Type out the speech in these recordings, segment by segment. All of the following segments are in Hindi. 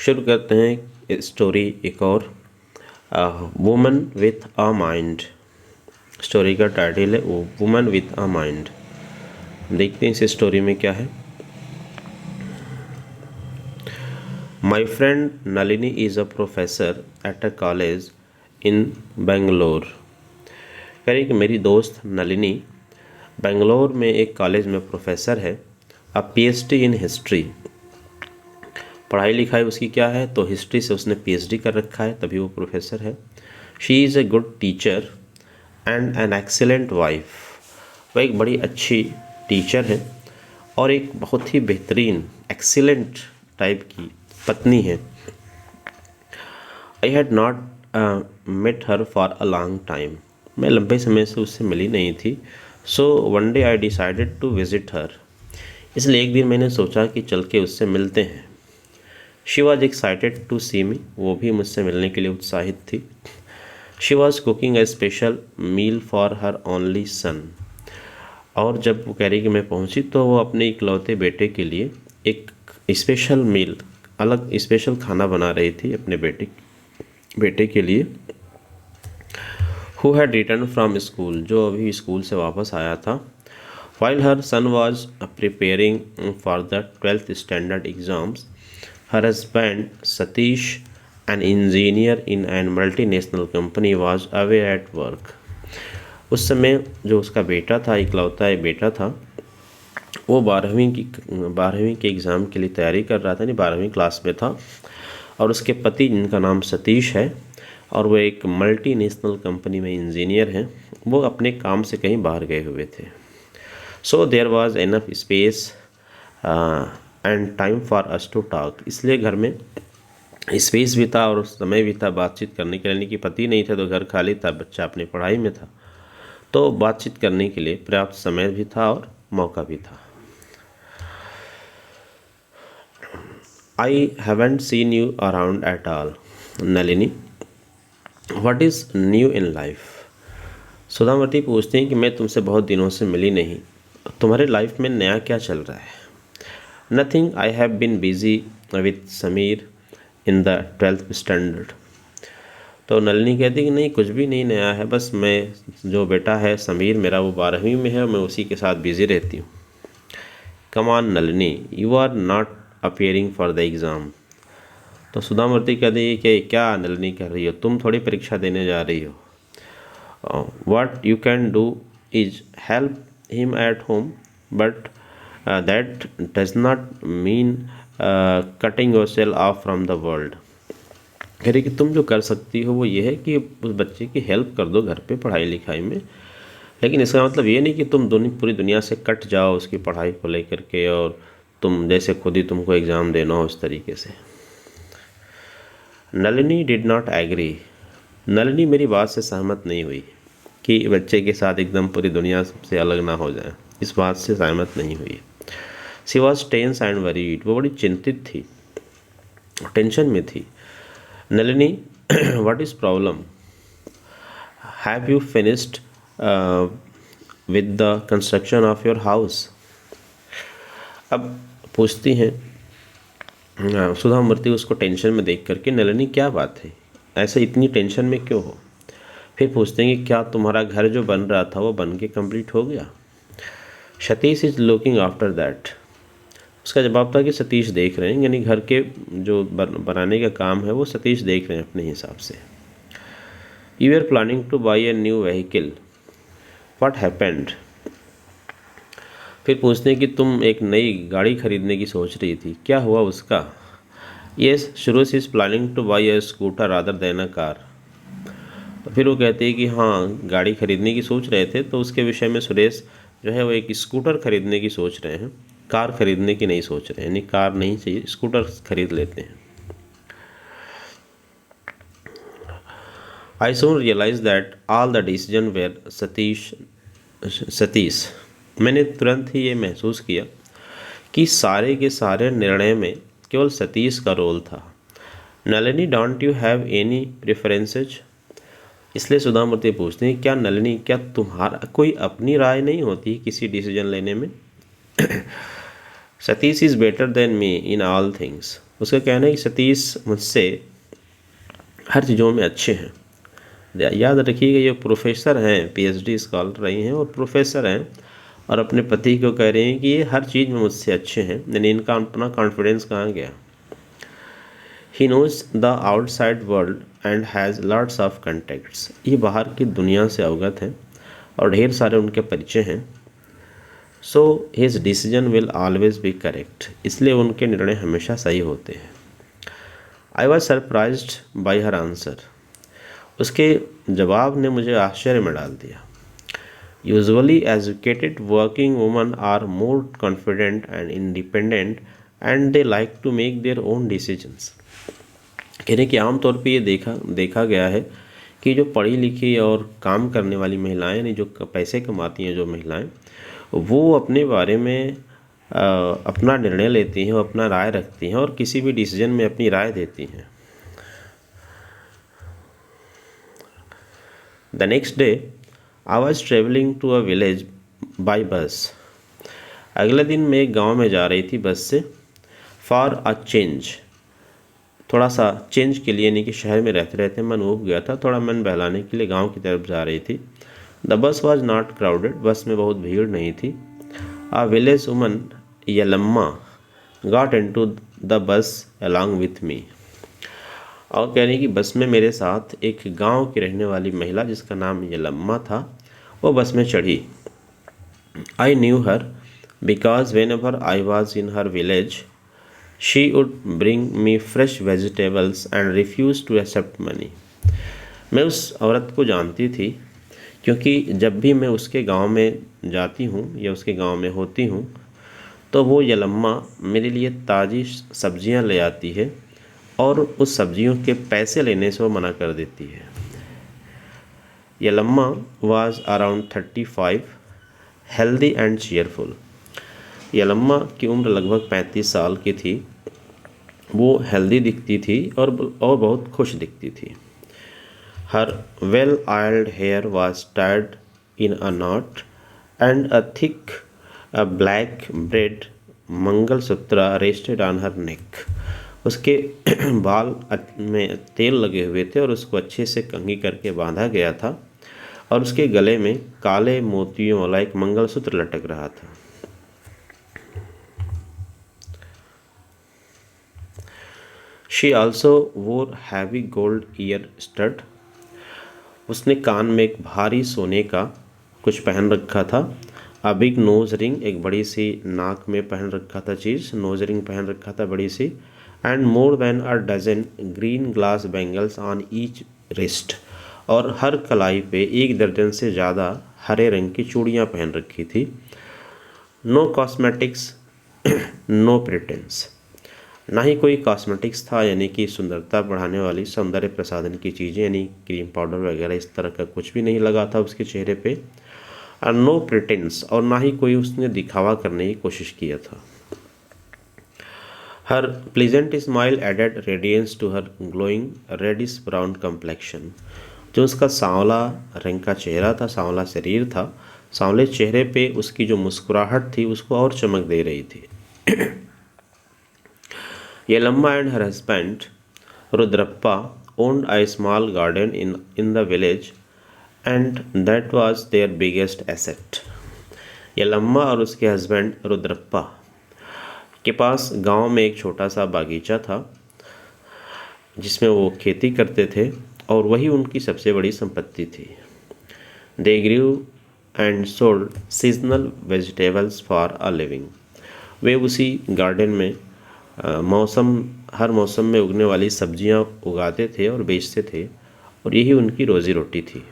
शुरू करते हैं स्टोरी एक और, woman with a mind. Story का टाइटल है वुमन विथ अ माइंड। देखते हैं इस स्टोरी में क्या है। My friend Nalini is a professor at a college in Bangalore. कह रही कि मेरी दोस्त नलिनी बेंगलोर में एक कॉलेज में प्रोफेसर है। A PhD in history. पढ़ाई लिखाई उसकी क्या है, तो हिस्ट्री से उसने पीएचडी कर रखा है, तभी वो प्रोफेसर है। She is a good teacher and an excellent wife. वह एक बड़ी अच्छी टीचर है और एक बहुत ही बेहतरीन एक्सीलेंट टाइप की पत्नी है। I had not met her for a long time. मैं लंबे समय से उससे मिली नहीं थी। So one day I decided to visit her. इसलिए एक दिन मैंने सोचा कि चल के उससे मिलते हैं। She was excited to see me. वो भी मुझसे मिलने के लिए उत्साहित थी। She was cooking a special meal for her only son. और जब वो कह रही कि मैं पहुंची तो वो अपने इकलौते बेटे के लिए एक स्पेशल मील, अलग स्पेशल खाना बना रही थी अपने बेटे के लिए। Who had return from school, जो अभी स्कूल से वापस आया था। While her son was preparing for the 12th standard exams, her husband Satish, an engineer in an multinational company, was away at work. उस समय जो उसका बेटा था, इकलौता एक बेटा था, वो 12वीं के एग्ज़ाम के लिए तैयारी कर रहा था, यानी 12वीं क्लास में था। और उसके पति, जिनका नाम सतीश है और वो एक मल्टीनेशनल कंपनी में इंजीनियर हैं, वो अपने काम से कहीं बाहर गए हुए थे। So there was enough space and time for us to talk. इसलिए घर में स्पेस भी था और समय भी था बातचीत करने के लिए, यानी कि पति नहीं थे तो घर खाली था, बच्चा अपनी पढ़ाई में था, तो बातचीत करने के लिए पर्याप्त समय भी था और मौका भी था। I haven't seen you around at all Nalini, what is new in life. Sudhamati पूछती हैं कि मैं तुमसे बहुत दिनों से मिली नहीं, तुम्हारे लाइफ में नया क्या चल रहा है। Nothing, I have been busy with Sameer in the 12th standard. तो नलिनी कहती कि नहीं, कुछ भी नहीं नया है, बस मैं, जो बेटा है समीर मेरा, वो 12वीं में है, मैं उसी के साथ बिज़ी रहती हूँ। Come on Nalini, you are not appearing for the exam. तो सुधामूर्ति कहती है कि क्या नलिनी कह रही हो, तुम थोड़ी परीक्षा देने जा रही हो। What you can do is help him at home, but that does not mean cutting your self of from the world. कह रही कि तुम जो कर सकती हो वो ये है कि उस बच्चे की हेल्प कर दो घर पे पढ़ाई लिखाई में, लेकिन इसका मतलब ये नहीं कि तुम पूरी दुनिया से कट जाओ उसकी पढ़ाई को लेकर के और तुम जैसे खुद ही तुमको एग्ज़ाम देना हो उस तरीके से। Nalini did not agree. Nalini मेरी बात से सहमत नहीं हुई कि बच्चे के साथ एकदम पूरी दुनिया से अलग ना हो जाए, इस बात से सहमत नहीं हुई। She was tense and worried. वो बड़ी चिंतित थी, टेंशन में थी। Nalini, what is problem, have you finished with the construction of your house. अब पूछती हैं सुधामूर्ति उसको टेंशन में देख करके, नलिनी क्या बात है, ऐसे इतनी टेंशन में क्यों हो। फिर पूछते हैं कि क्या तुम्हारा घर जो बन रहा था वो बन के कम्प्लीट हो गया। Satish is looking after that. उसका जवाब था कि सतीश देख रहे हैं, यानी घर के जो बनाने का काम है वो सतीश देख रहे हैं अपने हिसाब से। You are planning to buy a new vehicle, what happened. फिर पूछते हैं कि तुम एक नई गाड़ी खरीदने की सोच रही थी, क्या हुआ उसका। Yes, Suresh is planning to buy A scooter rather than a car. तो फिर वो कहते हैं कि हाँ, गाड़ी खरीदने की सोच रहे थे, तो उसके विषय में सुरेश जो है वो एक स्कूटर खरीदने की सोच रहे हैं, कार खरीदने की नहीं सोच रहे हैं, यानी कार नहीं चाहिए, स्कूटर खरीद लेते हैं। I soon realise that all the decision were Satish. मैंने तुरंत ही ये महसूस किया कि सारे के सारे निर्णय में केवल सतीश का रोल था। Nalini, don't you have any preferences. इसलिए सुधामूर्ति पूछते हैं, क्या नलिनी, क्या तुम्हारा कोई अपनी राय नहीं होती किसी डिसीजन लेने में। Satish is better than me in all things. उसका कहना है कि सतीश मुझसे हर चीज़ों में अच्छे हैं। याद रखिएगा, ये प्रोफेसर हैं, पीएचडी स्कॉलर रही हैं और प्रोफेसर हैं, और अपने पति को कह रहे हैं कि ये हर चीज़ में मुझसे अच्छे हैं। यानी इनका अपना कॉन्फिडेंस कहाँ गया। He knows the outside world and has lots of contacts. ये बाहर की दुनिया से अवगत हैं और ढेर सारे उनके परिचय हैं। So his decision will always be correct. इसलिए उनके निर्णय हमेशा सही होते हैं। I was surprised by her answer. उसके जवाब ने मुझे आश्चर्य में डाल दिया। Usually educated working women are more confident and independent and they like to make their own decisions. कहने कि आमतौर पे ये देखा गया है कि जो पढ़ी लिखी और काम करने वाली महिलाएं, यानी जो पैसे कमाती हैं जो महिलाएं, वो अपने बारे में अपना निर्णय लेती हैं, अपना राय रखती हैं और किसी भी डिसीजन में अपनी राय देती हैं। The next day I was travelling to a village by bus. अगले दिन मैं एक गांव में जा रही थी बस से। फॉर अ चेंज, थोड़ा सा चेंज के लिए, यानी कि शहर में रहते रहते मन ऊब गया था, थोड़ा मन बहलाने के लिए गांव की तरफ जा रही थी। The bus was not crowded, बस में बहुत भीड़ नहीं थी। A village woman, Yalamma, got into the bus along with me. और कह रही कि बस में मेरे साथ एक गांव की रहने वाली महिला जिसका नाम यलम्मा था, वो बस में चढ़ी। I knew her because whenever I was in her village, she would bring me fresh vegetables and refused to accept money. मैं उस औरत को जानती थी क्योंकि जब भी मैं उसके गांव में जाती हूँ या उसके गांव में होती हूँ तो वो यलम्मा मेरे लिए ताज़ी सब्जियां ले आती है और उस सब्जियों के पैसे लेने से वो मना कर देती है। Yellamma was around 35, healthy and cheerful. Yellamma की उम्र लगभग 35 साल की थी। वो हेल्दी दिखती थी और बहुत खुश दिखती थी। Her well-oiled hair was tied in a knot, and a thick black braid mangalsutra rested on her neck. उसके बाल में तेल लगे हुए थे और उसको अच्छे से कंघी करके बांधा गया था और उसके गले में काले मोतियों वाला एक मंगलसूत्र लटक रहा था। She also wore heavy gold ear stud. उसने कान में एक भारी सोने का कुछ पहन रखा था। अ बिग नोज रिंग, एक बड़ी सी नाक में पहन रखा था चीज़, नोज रिंग पहन रखा था बड़ी सी। And more then a dozen green glass bangles on each wrist, और हर कलाई पे 1 दर्जन से ज़्यादा हरे रंग की चूड़ियाँ पहन रखी थी। No cosmetics, no pretence. ना ही कोई कॉस्मेटिक्स था, यानी कि सुंदरता बढ़ाने वाली सौंदर्य प्रसाधन की चीज़ें, यानी क्रीम पाउडर वगैरह इस तरह का कुछ भी नहीं लगा था उसके चेहरे पे। और नो प्रिटेंस, और ना ही कोई उसने दिखावा करने की कोशिश किया था। Her pleasant smile added radiance to her glowing reddish brown complexion. जो उसका सांवला रंग का चेहरा था, सांवला शरीर था, सांवले चेहरे पे उसकी जो मुस्कुराहट थी उसको और चमक दे रही थी। Yelamma and her husband Rudrappa owned a small garden in the village, and that was their biggest asset. Yellamma और उसके हस्बैंड रुद्रप्पा के पास गांव में एक छोटा सा बागीचा था जिसमें वो खेती करते थे और वही उनकी सबसे बड़ी संपत्ति थी। They grew and sold seasonal vegetables for a living. वे उसी गार्डन में हर मौसम में उगने वाली सब्जियां उगाते थे और बेचते थे, और यही उनकी रोज़ी रोटी थी।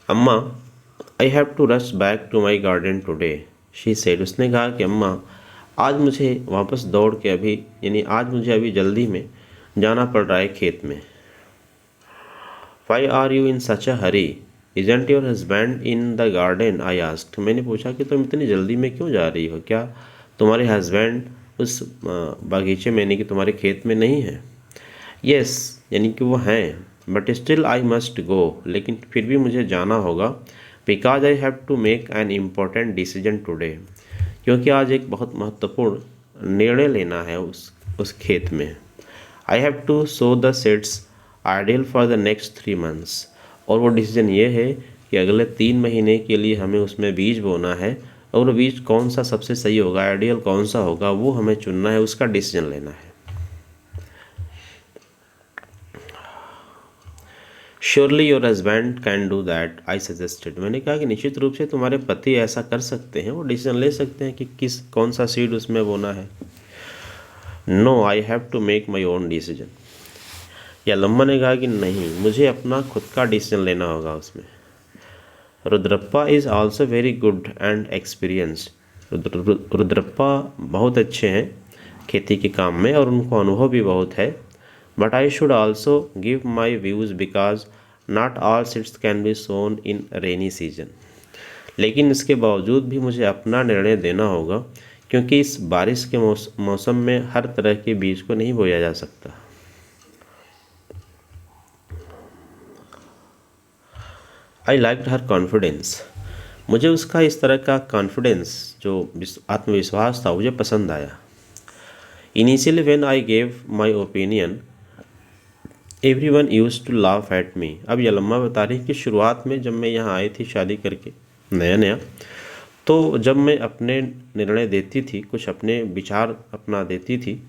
Amma, I have to rush back to my garden today, she said. उसने कहा कि अम्मा, आज मुझे वापस दौड़ के आज मुझे अभी जल्दी में जाना पड़ रहा है खेत में। Why are you in such a hurry, isn't your husband in the garden, I asked. मैंने पूछा कि तुम इतनी जल्दी में क्यों जा रही हो, क्या तुम्हारे हस्बैंड उस बागीचे में, यानी कि तुम्हारे खेत में नहीं है? यस, यानी कि वो हैं, but still I must go, लेकिन फिर भी मुझे जाना होगा। Because I have to make an important decision today, क्योंकि आज एक बहुत महत्वपूर्ण निर्णय लेना है उस खेत में। I have to sow the seeds ideal for the next 3 months. और वो डिसीजन ये है कि अगले 3 महीने के लिए हमें उसमें बीज बोना है, और वो बीज कौन सा सबसे सही होगा, आइडियल कौन सा होगा, वो हमें चुनना है, उसका डिसीजन लेना है। Surely your husband can do that I suggested. मैंने कहा कि निश्चित रूप से तुम्हारे पति ऐसा कर सकते हैं, वो डिसीजन ले सकते हैं कि कौन सा सीड उसमें बोना है। No, I have to make my own decision. Yellamma ने कहा कि नहीं, मुझे अपना खुद का डिसीजन लेना होगा उसमें। Rudrappa is also very good and experienced. Rudrappa बहुत अच्छे हैं खेती के काम में और उनको अनुभव भी बहुत है। But I should also give my views because not all seeds can be sown in rainy season. लेकिन इसके बावजूद भी मुझे अपना निर्णय देना होगा, क्योंकि इस बारिश के मौसम में हर तरह के बीज को नहीं बोया जा सकता। I liked her confidence. मुझे उसका इस तरह का कॉन्फिडेंस, जो आत्मविश्वास था, मुझे पसंद आया। Initially when I gave my opinion everyone used to laugh at me. अब यलम्मा बता रही कि शुरुआत में जब मैं यहाँ आई थी शादी करके नया नया, तो जब मैं अपने निर्णय देती थी, कुछ अपने विचार अपना देती थी,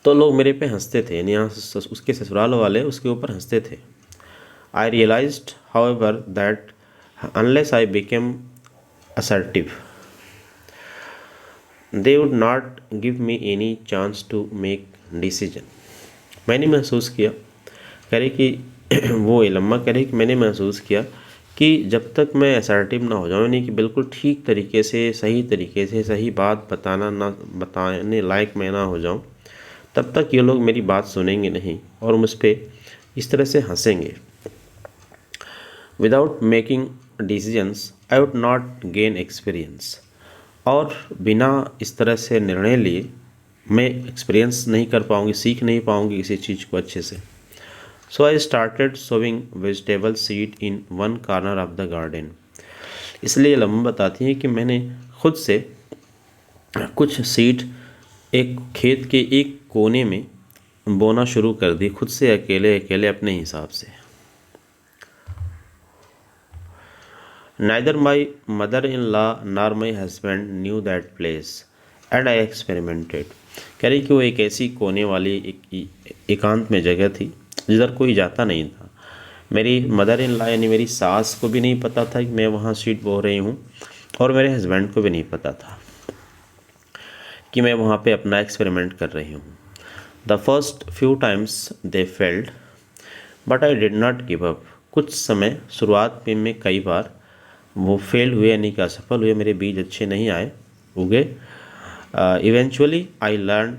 तो लोग मेरे पे हंसते थे, यानी यहाँ उसके ससुराल वाले उसके ऊपर हंसते थे। I realized, however, that unless I became assertive, they would not give me any chance to make decision. मैंने महसूस किया, कह रही कि वो यलम्मा कह रही कि मैंने महसूस किया कि जब तक मैं असर्टिव ना हो जाऊँ, यानी कि बिल्कुल ठीक तरीके से सही बात बताने लायक मैं ना हो जाऊँ, तब तक ये लोग मेरी बात सुनेंगे नहीं और मुझ पर इस तरह से हंसेंगे। Without making decisions I would not gain experience. और बिना इस तरह से निर्णय लिए मैं एक्सपीरियंस नहीं कर पाऊँगी, सीख नहीं पाऊँगी किसी चीज़ को अच्छे से। So I started sowing vegetable seed in one corner of the garden. इसलिए लम्मा बताती हैं कि मैंने खुद से कुछ सीड एक खेत के एक कोने में बोना शुरू कर दी, खुद से अकेले अपने हिसाब से। Neither my mother-in-law nor my husband knew that place and I experimented। कह रही कि वो एक ऐसी कोने वाली एकांत में जगह थी जिधर कोई जाता नहीं था। मेरी मदर इन लॉ यानी मेरी सास को भी नहीं पता था कि मैं वहाँ सीड बो रही हूँ, और मेरे हस्बैंड को भी नहीं पता था कि मैं वहाँ पे अपना एक्सपेरिमेंट कर रही हूँ। The first few times they failed but I did not give up. कुछ समय शुरुआत में मैं कई बार वो फेल हुए, यानी कि असफल हुए, मेरे बीज अच्छे नहीं आए, उगे। Eventually I learn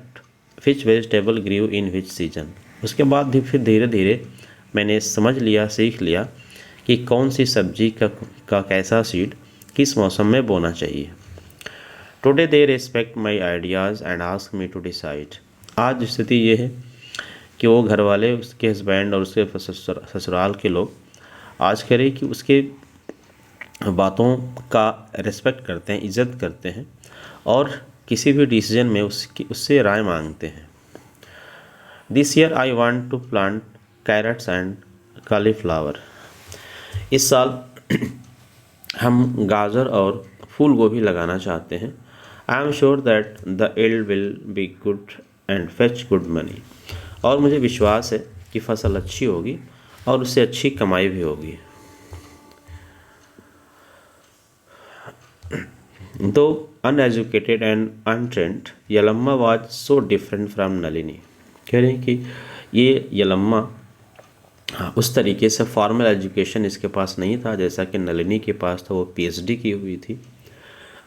which vegetable grieve in which season. उसके बाद भी फिर धीरे धीरे मैंने समझ लिया, सीख लिया कि कौन सी सब्जी का कैसा सीड किस मौसम में बोना चाहिए। Today they respect my ideas and ask me to decide. आज स्थिति ये है कि वो घर वाले, उसके हस्बैंड और उसके ससुराल के लोग आज कह रहे कि उसके बातों का रिस्पेक्ट करते हैं, इज़्ज़त करते हैं और किसी भी डिसीजन में उससे राय मांगते हैं। This year I want to plant carrots and cauliflower. इस साल हम गाजर और फूल गोभी लगाना चाहते हैं। I am sure that the yield will be good and fetch good money. और मुझे विश्वास है कि फसल अच्छी होगी और उससे अच्छी कमाई भी होगी। Though uneducated and untrained, Yellamma was so different from Nalini. कह रहे हैं कि ये यलम्मा उस तरीके से फॉर्मल एजुकेशन इसके पास नहीं था जैसा कि नलिनी के पास था। वो पीएचडी की हुई थी।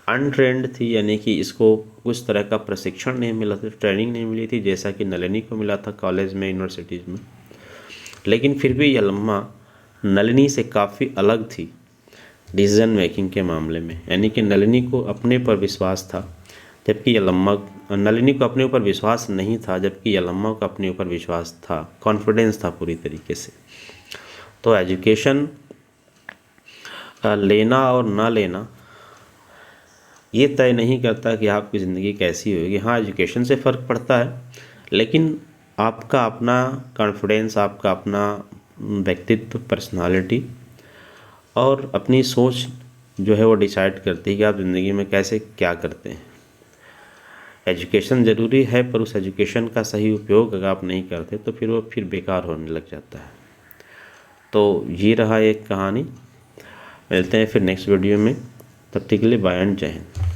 अनट्रेंड थी, यानी कि इसको उस तरह का प्रशिक्षण नहीं मिला था, ट्रेनिंग नहीं मिली थी जैसा कि नलिनी को मिला था कॉलेज में, यूनिवर्सिटीज़ में। लेकिन फिर भी यलम्मा नलिनी से काफ़ी अलग थी डिसीजन मेकिंग के मामले में, यानी कि नलिनी को अपने पर विश्वास था जबकि नलिनी को अपने ऊपर विश्वास नहीं था, जबकि यलम्मा को अपने ऊपर विश्वास था, कॉन्फिडेंस था पूरी तरीके से। तो एजुकेशन लेना और ना लेना ये तय नहीं करता कि आपकी ज़िंदगी कैसी होगी। हाँ, एजुकेशन से फ़र्क पड़ता है, लेकिन आपका अपना कॉन्फिडेंस, आपका अपना व्यक्तित्व, पर्सनालिटी और अपनी सोच जो है वो डिसाइड करती है कि आप ज़िंदगी में कैसे क्या करते हैं। एजुकेशन ज़रूरी है, पर उस एजुकेशन का सही उपयोग अगर आप नहीं करते तो फिर वो बेकार होने लग जाता है। तो ये रहा एक कहानी। मिलते हैं फिर नेक्स्ट वीडियो में। तब तक के लिए बाय एंड जय हिंद।